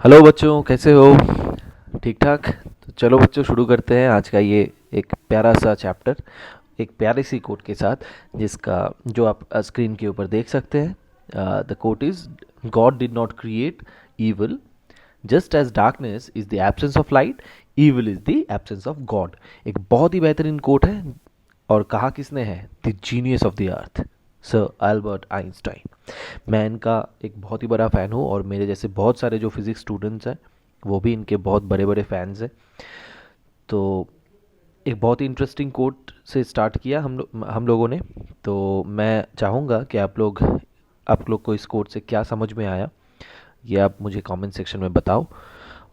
Hello बच्चों, कैसे हो? ठीक ठाक। तो चलो बच्चों, शुरू करते हैं आज का ये एक प्यारा सा चैप्टर, एक प्यारी सी कोट के साथ, जिसका जो आप स्क्रीन के ऊपर देख सकते हैं। The quote is, God did not create evil, just as darkness is the absence of light, evil is the absence of God. एक बहुत ही बेहतरीन कोट है, और कहा किसने है? The genius of the earth, sir Albert Einstein. मैं इनका एक बहुत ही बड़ा फ़ैन हूँ, और मेरे जैसे बहुत सारे जो फिज़िक्स स्टूडेंट्स हैं वो भी इनके बहुत बड़े बड़े फैंस हैं। तो एक बहुत ही इंटरेस्टिंग कोट से स्टार्ट किया हम लोगों ने। तो मैं चाहूँगा कि आप लोग को इस कोट से क्या समझ में आया, ये आप मुझे कमेंट सेक्शन में बताओ।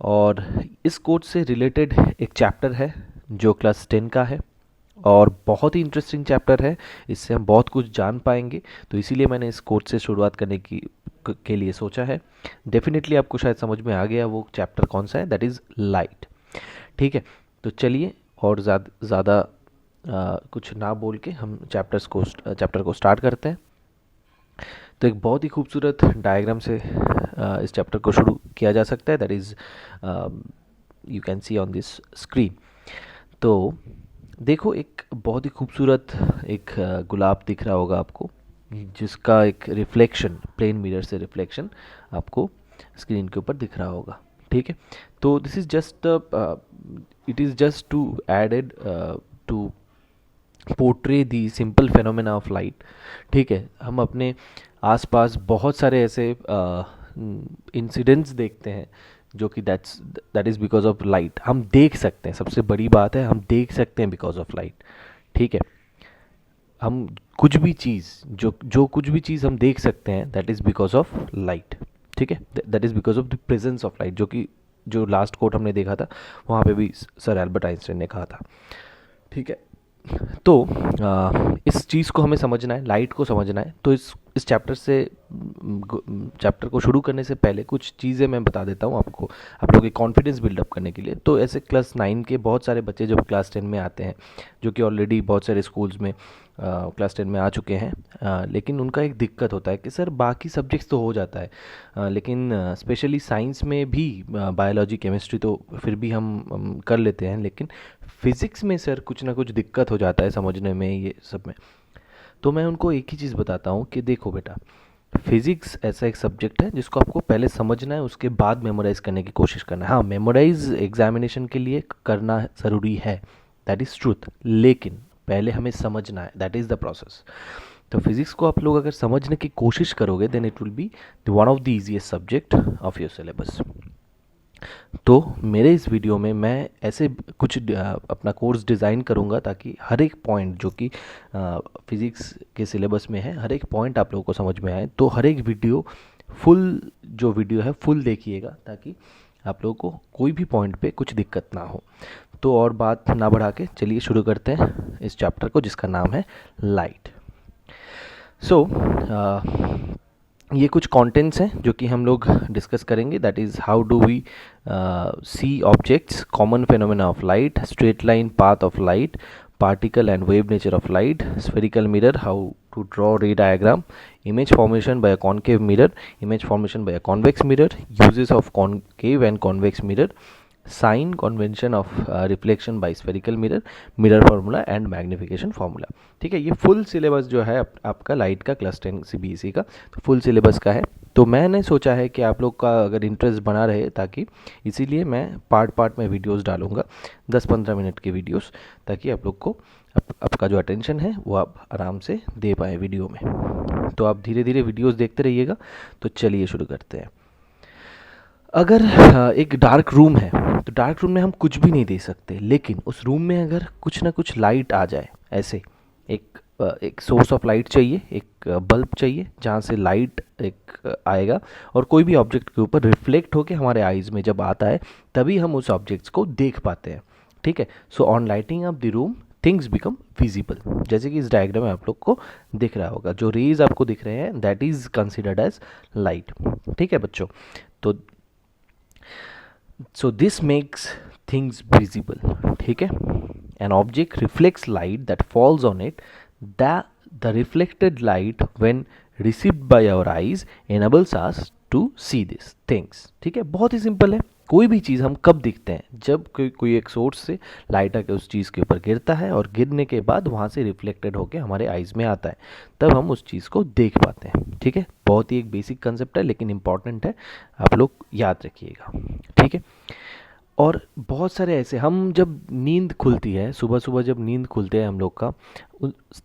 और इस कोट से रिलेटेड एक चैप्टर है जो क्लास 10 का है, और बहुत ही इंटरेस्टिंग चैप्टर है। इससे हम बहुत कुछ जान पाएंगे, तो इसीलिए मैंने इस कोर्स से शुरुआत करने के लिए सोचा है। डेफिनेटली आपको शायद समझ में आ गया वो चैप्टर कौन सा है, दैट इज़ लाइट। ठीक है, तो चलिए, और ज़्यादा कुछ ना बोल के हम चैप्टर को स्टार्ट करते हैं। तो एक बहुत ही खूबसूरत डायग्राम से इस चैप्टर को शुरू किया जा सकता है, that is you can see on this screen. तो देखो, एक बहुत ही खूबसूरत एक गुलाब दिख रहा होगा आपको, जिसका एक रिफ्लेक्शन, प्लेन मिरर से रिफ्लेक्शन आपको स्क्रीन के ऊपर दिख रहा होगा। ठीक है, तो this is just it is just to added to portray the simple phenomena of light. ठीक है, हम अपने आसपास बहुत सारे ऐसे इंसिडेंट्स देखते हैं जो कि that is because of light. हम देख सकते हैं, सबसे बड़ी बात है, हम देख सकते हैं बिकॉज ऑफ लाइट। ठीक है, हम कुछ भी चीज़, जो कुछ भी चीज़ हम देख सकते हैं, that is because of light. ठीक है, that is because of the presence of light, जो लास्ट कोट हमने देखा था वहाँ पे भी सर एल्बर्ट आइंस्टाइन ने कहा था। ठीक है, तो इस चीज़ को हमें समझना है, लाइट को समझना है। तो इस चैप्टर को शुरू करने से पहले कुछ चीज़ें मैं बता देता हूँ आपको, आप लोगों की कॉन्फिडेंस बिल्डअप करने के लिए। तो ऐसे क्लास 9 के बहुत सारे बच्चे जब क्लास 10 में आते हैं, जो कि ऑलरेडी बहुत सारे स्कूल्स में क्लास 10 में आ चुके हैं, लेकिन उनका एक दिक्कत होता है कि सर बाकी सब्जेक्ट्स तो हो जाता है, लेकिन स्पेशली साइंस में भी, बायोलॉजी केमिस्ट्री तो फिर भी हम कर लेते हैं, लेकिन फिज़िक्स में सर कुछ ना कुछ दिक्कत हो जाता है समझने में, ये सब में। तो मैं उनको एक ही चीज़ बताता हूँ कि देखो बेटा, फिज़िक्स ऐसा एक सब्जेक्ट है जिसको आपको पहले समझना है, उसके बाद मेमोराइज़ करने की कोशिश करना है। हाँ, मेमोराइज़ एग्जामिनेशन के लिए करना ज़रूरी है, दैट इज़ ट्रूथ, लेकिन पहले हमें समझना है, दैट इज़ द प्रोसेस। तो फिज़िक्स को आप लोग अगर समझने की कोशिश करोगे, then it will be one of the easiest subject of your syllabus. तो मेरे इस वीडियो में मैं ऐसे कुछ अपना कोर्स डिज़ाइन करूँगा ताकि हर एक पॉइंट जो कि फिज़िक्स के सिलेबस में है, हर एक पॉइंट आप लोगों को समझ में आए। तो हर एक वीडियो, जो वीडियो है फुल देखिएगा, ताकि आप लोगों को कोई भी पॉइंट पे कुछ दिक्कत ना हो। तो और बात ना बढ़ा के चलिए शुरू करते हैं इस चैप्टर को, जिसका नाम है लाइट। सो ये कुछ कंटेंट्स हैं जो कि हम लोग डिस्कस करेंगे, that is how do we see objects, common phenomena of light, straight line path of light, particle and wave nature of light, spherical mirror, how to draw ray diagram, image formation by a concave mirror, image formation by a convex mirror, uses of concave and convex mirror, sign convention of reflection by spherical mirror, mirror formula and magnification formula. ठीक है, ये full syllabus जो है आपका light का class 10 CBSE का तो full syllabus का है। तो मैंने सोचा है कि आप लोग का अगर इंटरेस्ट बना रहे, ताकि इसीलिए मैं पार्ट में वीडियोस डालूंगा, 10-15 मिनट के वीडियोस, ताकि आप लोग को आपका जो अटेंशन है वो आप आराम से दे पाएँ वीडियो में। तो आप धीरे धीरे वीडियोस देखते रहिएगा। तो चलिए शुरू करते हैं। अगर एक डार्क रूम है, तो डार्क रूम में हम कुछ भी नहीं दे सकते, लेकिन उस रूम में अगर कुछ ना कुछ लाइट आ जाए, ऐसे एक सोर्स ऑफ लाइट चाहिए, एक बल्ब चाहिए जहाँ से लाइट एक आएगा, और कोई भी ऑब्जेक्ट के ऊपर रिफ्लेक्ट होके हमारे आइज़ में जब आता है, तभी हम उस ऑब्जेक्ट्स को देख पाते हैं। ठीक है, so on lighting up the room things become visible, जैसे कि इस डायग्राम में आप लोग को दिख रहा होगा, जो रेज आपको दिख रहे हैं that is considered as light. ठीक है बच्चों, तो so this makes things visible. ठीक है, an object reflects light that falls on it. The reflected light when received by our eyes enables us to see this things. ठीक है, बहुत ही simple है। कोई भी चीज़ हम कब देखते हैं, जब कोई एक सोर्स से लाइट आके उस चीज़ के ऊपर गिरता है और गिरने के बाद वहाँ से रिफ्लेक्टेड होके हमारे आइज़ में आता है, तब हम उस चीज़ को देख पाते हैं। ठीक है, बहुत ही एक बेसिक कंसेप्ट है लेकिन इंपॉर्टेंट है, आप लोग याद रखिएगा। ठीक है, और बहुत सारे ऐसे, हम जब नींद खुलती है, सुबह सुबह जब नींद खुलते हैं हम लोग का,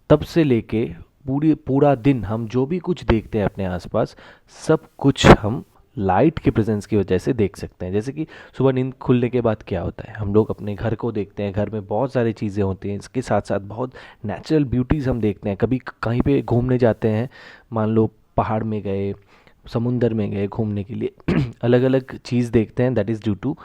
तब से लेके पूरा दिन हम जो भी कुछ देखते हैं अपने आसपास, सब कुछ हम लाइट के प्रेजेंस की वजह से देख सकते हैं। जैसे कि सुबह नींद खुलने के बाद क्या होता है, हम लोग अपने घर को देखते हैं, घर में बहुत सारी चीज़ें होती हैं, इसके साथ साथ बहुत नेचुरल ब्यूटीज़ हम देखते हैं। कभी कहीं पे घूमने जाते हैं, मान लो पहाड़ में गए, समुंदर में गए घूमने के लिए अलग अलग चीज़ देखते हैं, that is due to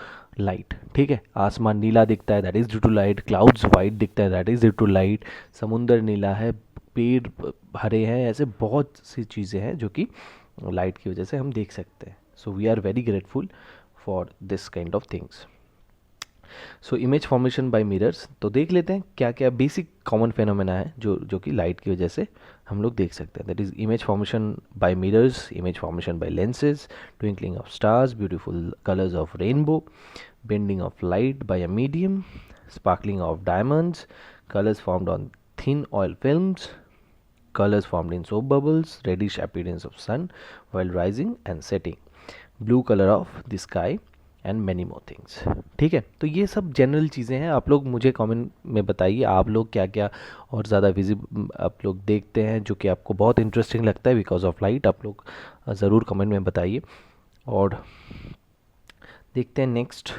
light. ठीक है, आसमान नीला दिखता है, that is due to light. Clouds white दिखता है, that is due to light. समुंदर नीला है, पेड़ हरे हैं, ऐसे बहुत सी चीज़ें हैं जो कि लाइट की वजह से हम देख सकते हैं। So we are very grateful for this kind of things. So image formation by mirrors, तो देख लेते हैं क्या क्या बेसिक कॉमन फेनोमेना है जो कि लाइट की वजह से हम लोग देख सकते हैं। That is image formation by mirrors, image formation bye lenses, twinkling of stars, beautiful colours of rainbow, bending of light by a medium, sparkling of diamonds, colors formed on thin oil films, colors formed in soap bubbles, reddish appearance of sun while rising and setting, blue color of the sky and many more things। ठीक है, तो ये सब general चीज़ें हैं। आप लोग मुझे कमेंट में बताइए आप लोग क्या क्या और ज़्यादा आप लोग देखते हैं जो कि आपको बहुत इंटरेस्टिंग लगता है बिकॉज ऑफ लाइट। आप लोग ज़रूर कमेंट में बताइए। और देखते हैं नेक्स्ट।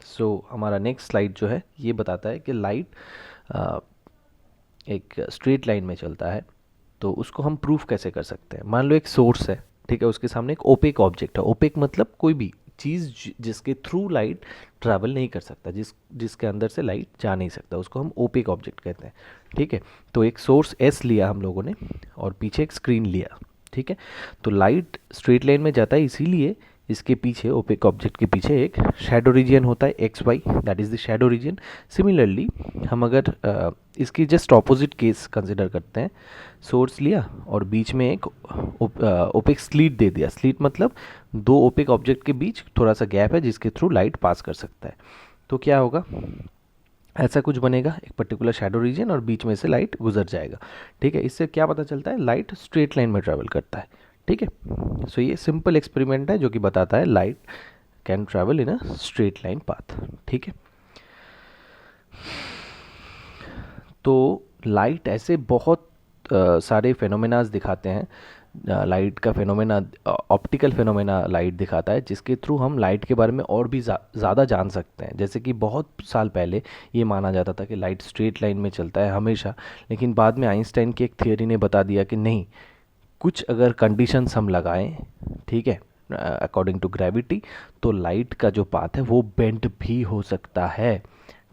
सो हमारा नेक्स्ट स्लाइड जो है ये बताता है कि लाइट एक स्ट्रेट लाइन में चलता है, तो उसको हम प्रूफ कैसे कर सकते हैं। मान लो एक सोर्स है, ठीक है, उसके सामने एक ओपेक ऑब्जेक्ट है। ओपेक मतलब कोई भी चीज़ जिसके थ्रू लाइट ट्रैवल नहीं कर सकता, जिसके अंदर से लाइट जा नहीं सकता, उसको हम ओपेक ऑब्जेक्ट कहते हैं। ठीक है, तो एक सोर्स एस लिया हम लोगों ने और पीछे एक स्क्रीन लिया। ठीक है, तो लाइट स्ट्रेट लाइन में जाता है, इसीलिए इसके पीछे ओपेक ऑब्जेक्ट के पीछे एक शैडो रीजन होता है X Y, that is the shadow region. Similarly हम अगर इसकी जस्ट ऑपोजिट केस कंसिडर करते हैं, सोर्स लिया और बीच में एक ओपेक स्लीट दे दिया। स्लीट मतलब दो ओपेक ऑब्जेक्ट के बीच थोड़ा सा गैप है जिसके थ्रू लाइट पास कर सकता है। तो क्या होगा, ऐसा कुछ बनेगा, एक पर्टिकुलर शैडो रीजन और बीच में से लाइट गुजर जाएगा। ठीक है, इससे क्या पता चलता है, लाइट स्ट्रेट लाइन में ट्रैवल करता है। ठीक है, सो ये सिंपल एक्सपेरिमेंट है जो कि बताता है light can travel in a straight line path. ठीक है, तो लाइट ऐसे बहुत सारे फेनोमेनाज दिखाते हैं। लाइट का फेनोमेना, ऑप्टिकल फेनोमेना लाइट दिखाता है, जिसके थ्रू हम लाइट के बारे में और भी ज़्यादा जान सकते हैं। जैसे कि बहुत साल पहले ये माना जाता था कि लाइट स्ट्रेट लाइन में चलता है हमेशा, लेकिन बाद में आइंस्टाइन की एक थियोरी ने बता दिया कि नहीं, कुछ अगर कंडीशंस हम लगाएं, ठीक है, अकॉर्डिंग टू ग्रेविटी, तो लाइट का जो पाथ है वो बेंड भी हो सकता है।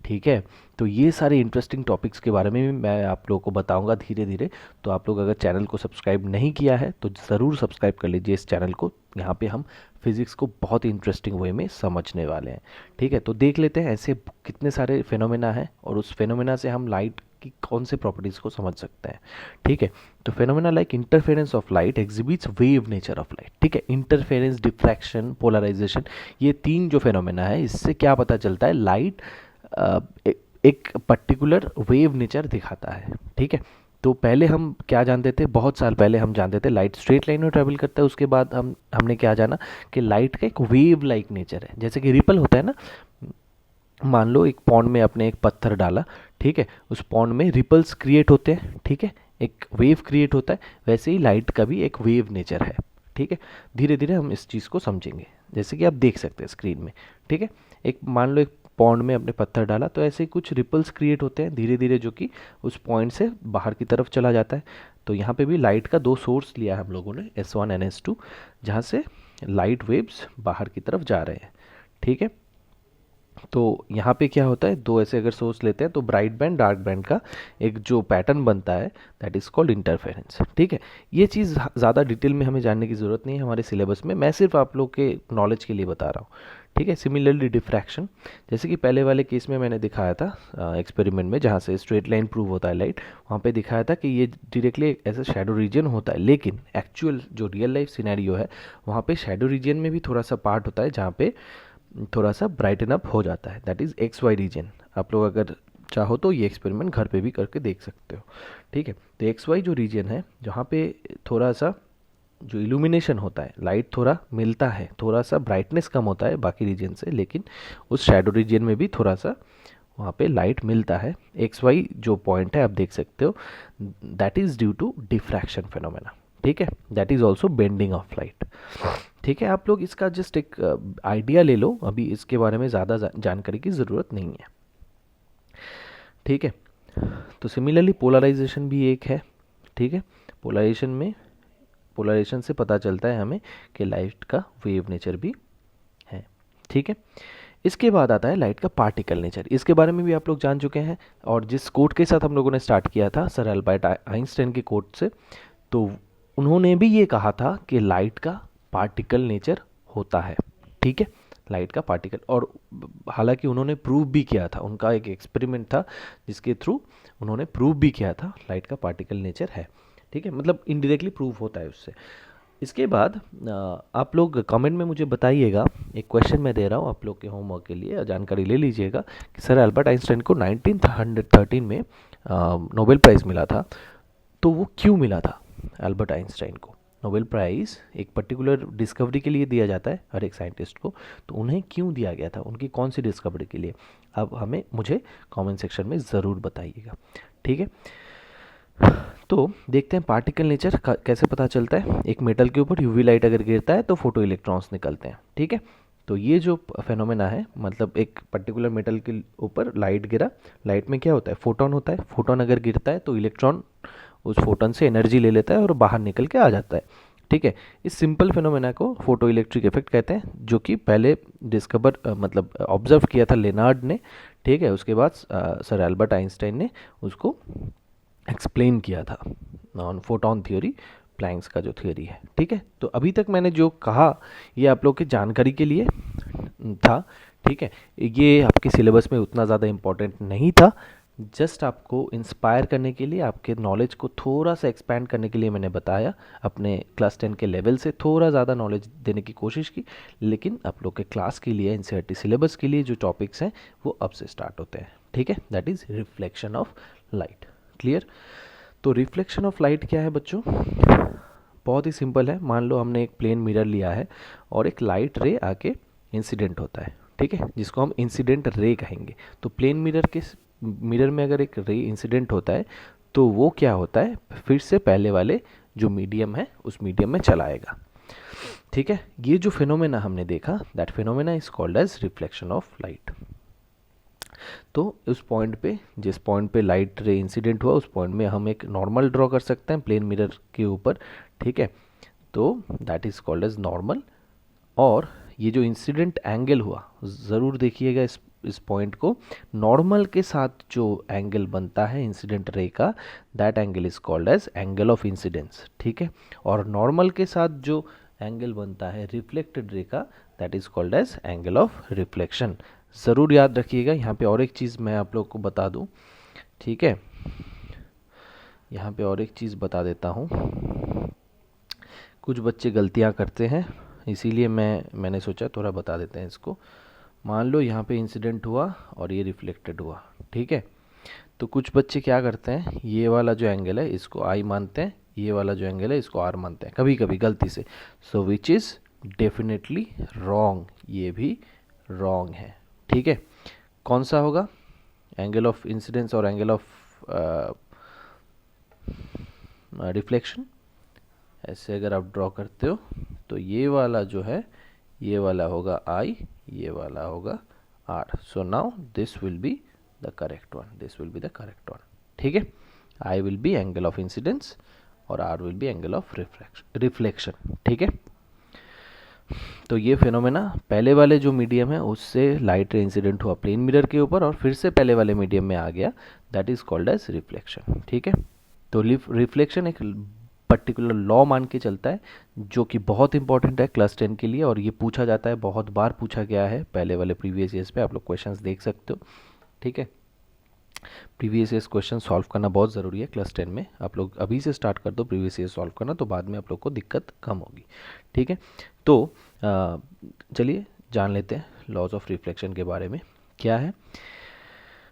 ठीक है, तो ये सारे इंटरेस्टिंग टॉपिक्स के बारे में भी मैं आप लोगों को बताऊंगा धीरे धीरे। तो आप लोग अगर चैनल को सब्सक्राइब नहीं किया है तो ज़रूर सब्सक्राइब कर लीजिए इस चैनल को। यहाँ पे हम फिज़िक्स को बहुत ही इंटरेस्टिंग वे में समझने वाले हैं। ठीक है, तो देख लेते हैं ऐसे कितने सारे फेनोमेना हैं और उस फेनोमेना से हम लाइट की कौन से प्रॉपर्टीज़ को समझ सकते हैं। ठीक है, तो phenomena like interference of light exhibits wave nature of light. ठीक है, इंटरफेरेंस, डिफ्रैक्शन, पोलराइजेशन, ये तीन जो फेनोमेना है, इससे क्या पता चलता है, लाइट एक पर्टिकुलर वेव नेचर दिखाता है। ठीक है, तो पहले हम क्या जानते थे, बहुत साल पहले हम जानते थे लाइट स्ट्रेट लाइन में ट्रैवल करता है। उसके बाद हमने क्या जाना कि लाइट का एक वेव लाइक नेचर है, जैसे कि रिपल होता है ना। मान लो एक पॉन्ड में आपने एक पत्थर डाला, ठीक है, उस पॉन्ड में रिपल्स क्रिएट होते हैं। ठीक है, एक वेव क्रिएट होता है, वैसे ही लाइट का भी एक वेव नेचर है। ठीक है, धीरे धीरे हम इस चीज़ को समझेंगे, जैसे कि आप देख सकते हैं स्क्रीन में। ठीक है, एक मान लो एक पॉन्ड में अपने पत्थर डाला, तो ऐसे कुछ रिपल्स क्रिएट होते हैं धीरे धीरे, जो कि उस पॉइंट से बाहर की तरफ चला जाता है। तो यहाँ पे भी लाइट का दो सोर्स लिया है हम लोगों ने, S1 एंड S2, जहाँ से लाइट वेव्स बाहर की तरफ जा रहे हैं। ठीक है, तो यहाँ पे क्या होता है, दो ऐसे अगर सोर्स लेते हैं तो ब्राइट बैंड डार्क बैंड का एक जो पैटर्न बनता है दैट इज़ कॉल्ड इंटरफेरेंस। ठीक है, ये चीज़ ज़्यादा डिटेल में हमें जानने की ज़रूरत नहीं है हमारे सिलेबस में, मैं सिर्फ आप लोग के नॉलेज के लिए बता रहा हूँ। ठीक है, सिमिलरली डिफ्रैक्शन, जैसे कि पहले वाले केस में मैंने दिखाया था एक्सपेरिमेंट में जहाँ से स्ट्रेट लाइन प्रूव होता है लाइट, वहाँ पे दिखाया था कि ये डायरेक्टली ऐसा शेडो रीजन होता है, लेकिन एक्चुअल जो रियल लाइफ सिनेरियो है वहाँ पे शेडो रीजन में भी थोड़ा सा पार्ट होता है जहाँ पे थोड़ा सा ब्राइटन अप हो जाता है, that is X Y region. आप लोग अगर चाहो तो ये एक्सपेरिमेंट घर पे भी करके देख सकते हो। ठीक है, तो एक्स वाई जो रीजन है जहाँ पे थोड़ा सा जो इल्यूमिनेशन होता है, लाइट थोड़ा मिलता है, थोड़ा सा ब्राइटनेस कम होता है बाकी रीजन से, लेकिन उस शैडो रीजन में भी थोड़ा सा वहाँ पे लाइट मिलता है। एक्स वाई जो पॉइंट है आप देख सकते हो, that is due to diffraction phenomena. ठीक है, that is also bending of light. ठीक है, आप लोग इसका जस्ट एक आइडिया ले लो, अभी इसके बारे में ज़्यादा जानकारी की ज़रूरत नहीं है। ठीक है, तो सिमिलरली पोलराइजेशन भी एक है। ठीक है, पोलराइजेशन से पता चलता है हमें कि लाइट का वेव नेचर भी है। ठीक है, इसके बाद आता है लाइट का पार्टिकल नेचर, इसके बारे में भी आप लोग जान चुके हैं, और जिस कोट के साथ हम लोगों ने स्टार्ट किया था सर अल्बर्ट आइंस्टाइन के कोट से, तो उन्होंने भी ये कहा था कि लाइट का पार्टिकल नेचर होता है। ठीक है, लाइट का पार्टिकल, और हालांकि उन्होंने प्रूव भी किया था, उनका एक एक्सपेरिमेंट था जिसके थ्रू उन्होंने प्रूव भी किया था लाइट का पार्टिकल नेचर है। ठीक है, मतलब इनडायरेक्टली प्रूव होता है उससे। इसके बाद आप लोग कमेंट में मुझे बताइएगा, एक क्वेश्चन मैं दे रहा हूँ आप लोग के होमवर्क के लिए, जानकारी ले लीजिएगा कि सर अल्बर्ट आइंस्टाइन को 1913 में नोबेल प्राइज़ मिला था, तो वो क्यों मिला था अल्बर्ट आइंस्टाइन को? नोबेल प्राइज़ एक पर्टिकुलर डिस्कवरी के लिए दिया जाता है हर एक साइंटिस्ट को, तो उन्हें क्यों दिया गया था, उनकी कौन सी डिस्कवरी के लिए? अब हमें मुझे कमेंट सेक्शन में ज़रूर बताइएगा। ठीक है, तो देखते हैं पार्टिकल नेचर कैसे पता चलता है। एक मेटल के ऊपर यूवी लाइट अगर गिरता है तो फोटो इलेक्ट्रॉन्स निकलते हैं। ठीक है, तो ये जो फेनोमेना है, मतलब एक पर्टिकुलर मेटल के ऊपर लाइट गिरा, लाइट में क्या होता है, फोटोन होता है, फोटोन अगर गिरता है तो इलेक्ट्रॉन उस फोटोन से एनर्जी ले लेता है और बाहर निकल के आ जाता है। ठीक है, इस सिंपल फिनोमेना को फोटो इलेक्ट्रिक इफेक्ट कहते हैं, जो कि पहले डिस्कवर मतलब ऑब्जर्व किया था लेनार्ड ने। ठीक है, उसके बाद सर एल्बर्ट आइंस्टाइन ने उसको एक्सप्लेन किया था ऑन फोटोन थ्योरी, प्लैंक्स का जो थ्योरी है। ठीक है, तो अभी तक मैंने जो कहा ये आप लोग की जानकारी के लिए था। ठीक है, ये आपके सिलेबस में उतना ज़्यादा इम्पोर्टेंट नहीं था, जस्ट आपको इंस्पायर करने के लिए, आपके नॉलेज को थोड़ा सा एक्सपैंड करने के लिए मैंने बताया, अपने क्लास 10 के लेवल से थोड़ा ज़्यादा नॉलेज देने की कोशिश की, लेकिन आप लोग के क्लास के लिए एनसीईआरटी सिलेबस के लिए जो टॉपिक्स हैं वो अब से स्टार्ट होते हैं। ठीक है, that is reflection of light. Clear? तो रिफ्लेक्शन ऑफ लाइट क्या है बच्चों? बहुत ही सिंपल है, मान लो हमने एक प्लेन मिरर लिया है और एक लाइट रे आके इंसिडेंट होता है। ठीक है, जिसको हम इंसिडेंट रे कहेंगे। तो प्लेन मिरर में अगर एक रे इंसिडेंट होता है तो वो क्या होता है, फिर से पहले वाले जो मीडियम है उस मीडियम में चला आएगा। ठीक है, ये जो फिनोमेना हमने देखा, that phenomena is called as reflection of light. तो उस पॉइंट पे, जिस पॉइंट पे लाइट रे इंसिडेंट हुआ, उस पॉइंट में हम एक नॉर्मल ड्रॉ कर सकते हैं प्लेन मिरर के ऊपर। ठीक है, तो that is called as normal. और ये जो इंसिडेंट एंगल हुआ, ज़रूर देखिएगा इस पॉइंट को, नॉर्मल के साथ जो एंगल बनता है इंसिडेंट रे का, that angle is called as angle of incidence. ठीक है, और नॉर्मल के साथ जो एंगल बनता है रिफ्लेक्टेड रे का, that is called as angle of reflection. ज़रूर याद रखिएगा। यहाँ पे और एक चीज़ मैं आप लोग को बता दूँ। ठीक है, यहाँ पे और एक चीज़ बता देता हूँ, कुछ बच्चे गलतियाँ करते हैं, इसीलिए मैंने सोचा थोड़ा बता देते हैं इसको। मान लो यहाँ पे इंसिडेंट हुआ और ये रिफ्लेक्टेड हुआ। ठीक है, तो कुछ बच्चे क्या करते हैं, ये वाला जो एंगल है इसको आई मानते हैं, ये वाला जो एंगल है इसको आर मानते हैं, कभी कभी गलती से। सो विच इज़ डेफिनेटली रॉन्ग, ये भी रॉन्ग है। ठीक है, कौन सा होगा, एंगल ऑफ इंसिडेंस और एंगल ऑफ रिफ्लेक्शन? ऐसे अगर आप ड्रॉ करते हो तो ये वाला जो है, ये वाला होगा आई, ये वाला होगा R. So now this will be the correct one, this will be the correct one. ठीक है, I will be angle of incidence और R will be angle of reflection. ठीक है, तो ये फिनोमेना पहले वाले जो मीडियम है उससे लाइट रे इंसिडेंट हुआ प्लेन मिरर के ऊपर और फिर से पहले वाले मीडियम में आ गया, that is called as reflection. ठीक है, तो रिफ्लेक्शन एक पर्टिकुलर लॉ मान के चलता है जो कि बहुत इंपॉर्टेंट है क्लास 10 के लिए, और ये पूछा जाता है, बहुत बार पूछा गया है पहले वाले प्रीवियस ईयर्स पे, आप लोग क्वेश्चंस देख सकते हो। ठीक है, प्रीवियस ईयर्स क्वेश्चन सॉल्व करना बहुत ज़रूरी है क्लास 10 में, आप लोग अभी से स्टार्ट कर दो प्रीवियस ईयर सॉल्व करना, तो बाद में आप लोग को दिक्कत कम होगी। ठीक है, तो चलिए जान लेते हैं लॉज ऑफ रिफ्लेक्शन के बारे में क्या है।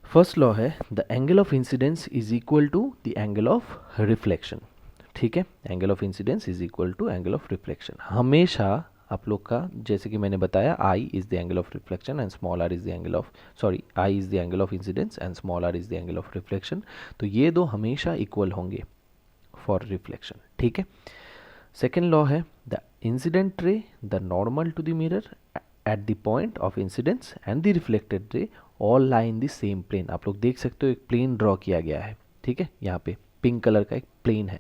फर्स्ट लॉ है the angle of incidence is equal to the angle of reflection. ठीक है, angle of incidence is equal to angle of reflection. हमेशा आप लोग का, जैसे कि मैंने बताया, I is the angle of reflection and small R is the angle of, sorry, I is the angle of incidence and small R is the angle of reflection. तो ये दो हमेशा इक्वल होंगे फॉर रिफ्लेक्शन। ठीक है, second law है the incident ray the normal to the mirror at the point of incidence and the reflected ray all lie in the same plane. आप लोग देख सकते हो एक प्लेन ड्रॉ किया गया है। ठीक है, यहाँ पे पिंक कलर का एक प्लेन है,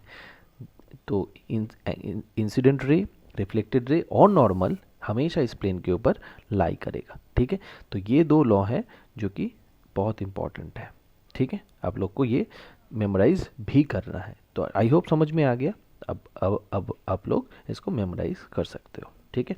तो इंसिडेंट रे, रिफ्लेक्टेड रे और नॉर्मल हमेशा इस प्लेन के ऊपर लाई करेगा। ठीक है, तो ये दो लॉ हैं जो कि बहुत इंपॉर्टेंट है। ठीक है, आप लोग को ये मेमोराइज भी करना है, तो आई होप समझ में आ गया। अब आप लोग इसको मेमोराइज कर सकते हो। ठीक है,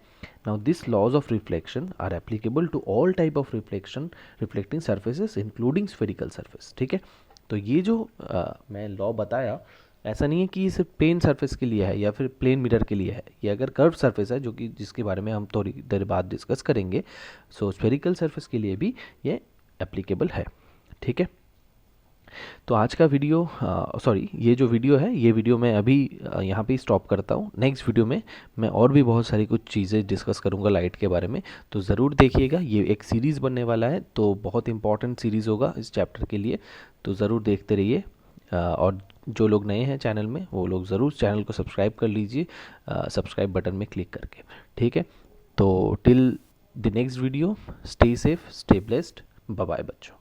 now this laws of reflection are applicable to all type of reflecting surfaces including spherical surface. ठीक है, तो ये जो मैं लॉ बताया, ऐसा नहीं है कि ये सिर्फ प्लेन सरफेस के लिए है या फिर प्लेन मिरर के लिए है, ये अगर कर्व सरफेस है, जो कि जिसके बारे में हम थोड़ी देर बाद डिस्कस करेंगे, सो स्फेरिकल सरफेस के लिए भी ये एप्लीकेबल है। ठीक है, तो आज का वीडियो, सॉरी, ये जो वीडियो है, ये वीडियो मैं अभी यहाँ पे स्टॉप करता हूँ। नेक्स्ट वीडियो में मैं और भी बहुत सारी कुछ चीज़ें डिस्कस करूँगा लाइट के बारे में, तो ज़रूर देखिएगा। ये एक सीरीज़ बनने वाला है, तो बहुत इंपॉर्टेंट सीरीज़ होगा इस चैप्टर के लिए, तो ज़रूर देखते रहिए। और जो लोग नए हैं चैनल में, वो लोग ज़रूर चैनल को सब्सक्राइब कर लीजिए, सब्सक्राइब बटन में क्लिक करके। ठीक है, तो till the next video, stay safe, stay blessed, bye bye बच्चों।